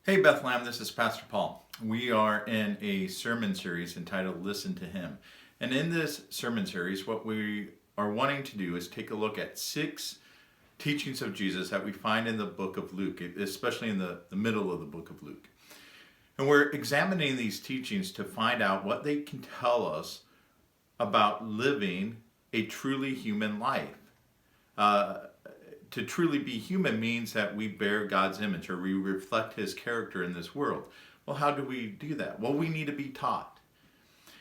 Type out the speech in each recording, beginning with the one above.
Hey Bethlehem, this is Pastor Paul. We are in a sermon series entitled Listen to Him. And in this sermon series, what we are wanting to do is take a look at 6 teachings of Jesus that we find in the book of Luke, especially in the middle of the book of Luke. And we're examining these teachings to find out what they can tell us about living a truly human life. To truly be human means that we bear God's image or we reflect His character in this world. Well, how do we do that? Well, we need to be taught.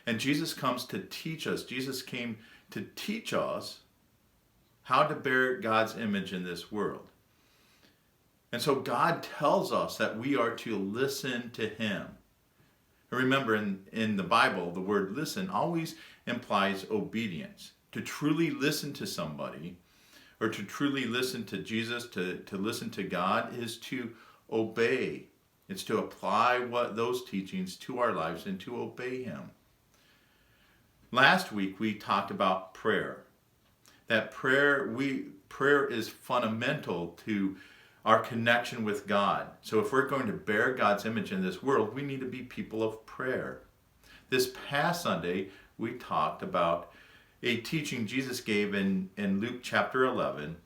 And Jesus comes to teach us. Jesus came to teach us how to bear God's image in this world. And so God tells us that we are to listen to Him. And remember, in the Bible, the word listen always implies obedience. To truly listen to somebody, or to truly listen to Jesus, to listen to God, is to obey. It's to apply those teachings to our lives and to obey Him. Last week we talked about prayer. That prayer is fundamental to our connection with God. So if we're going to bear God's image in this world, we need to be people of prayer. This past Sunday we talked about a teaching Jesus gave in Luke chapter 11,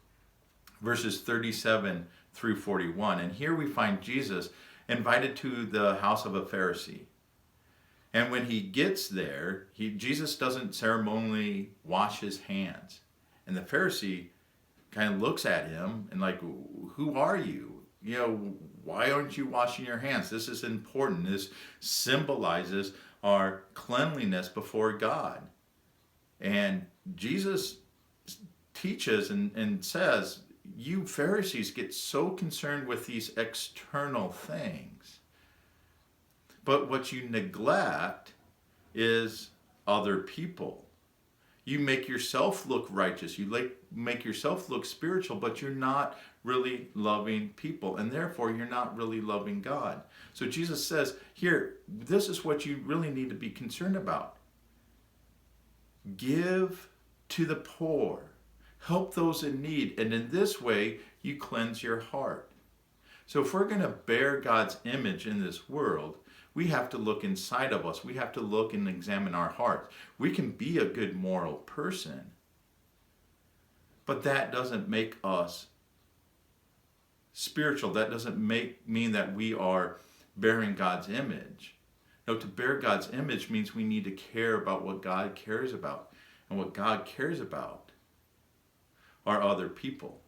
verses 37 through 41. And here we find Jesus invited to the house of a Pharisee. And when he gets there, Jesus doesn't ceremonially wash his hands. And the Pharisee kind of looks at him and like, who are you? Why aren't you washing your hands? This is important. This symbolizes our cleanliness before God. And Jesus teaches and says, you Pharisees get so concerned with these external things. But what you neglect is other people. You make yourself look righteous. You make yourself look spiritual, but you're not really loving people. And therefore, you're not really loving God. So Jesus says, here, this is what you really need to be concerned about. Give to the poor. Help those in need. And in this way, you cleanse your heart. So if we're going to bear God's image in this world, we have to look inside of us. We have to look and examine our hearts. We can be a good moral person, but that doesn't make us spiritual. That doesn't mean that we are bearing God's image. No, to bear God's image means we need to care about what God cares about. And what God cares about are other people.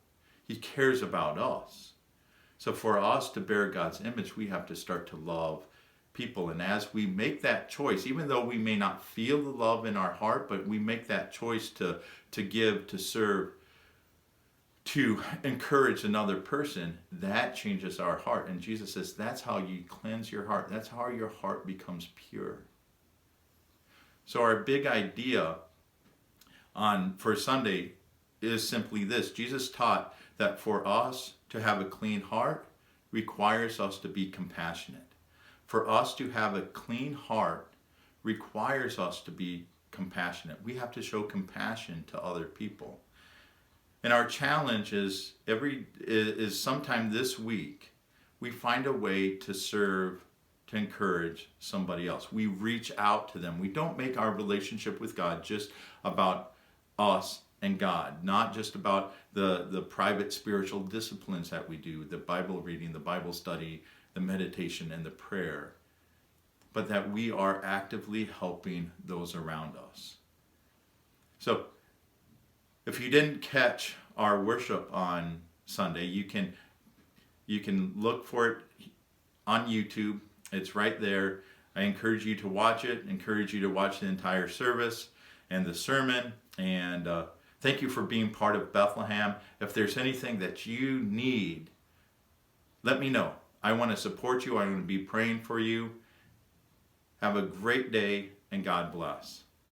He cares about us. So for us to bear God's image, we have to start to love people. And as we make that choice, even though we may not feel the love in our heart, but we make that choice to give, to serve, to encourage another person, that changes our heart. And Jesus says that's how you cleanse your heart. That's how your heart becomes pure. So our big idea for Sunday is simply this. Jesus taught that for us to have a clean heart requires us to be compassionate. For us to have a clean heart requires us to be compassionate. We have to show compassion to other people. And our challenge is sometime this week, we find a way to serve, to encourage somebody else. We reach out to them. We don't make our relationship with God just about us and God, not just about the private spiritual disciplines that we do, the Bible reading, the Bible study, the meditation, and the prayer, but that we are actively helping those around us. So, if you didn't catch our worship on Sunday, you can look for it on YouTube. It's right there. I encourage you to watch it. Encourage you to watch the entire service and the sermon. And thank you for being part of Bethlehem. If there's anything that you need, let me know. I want to support you. I want to be praying for you. Have a great day, and God bless.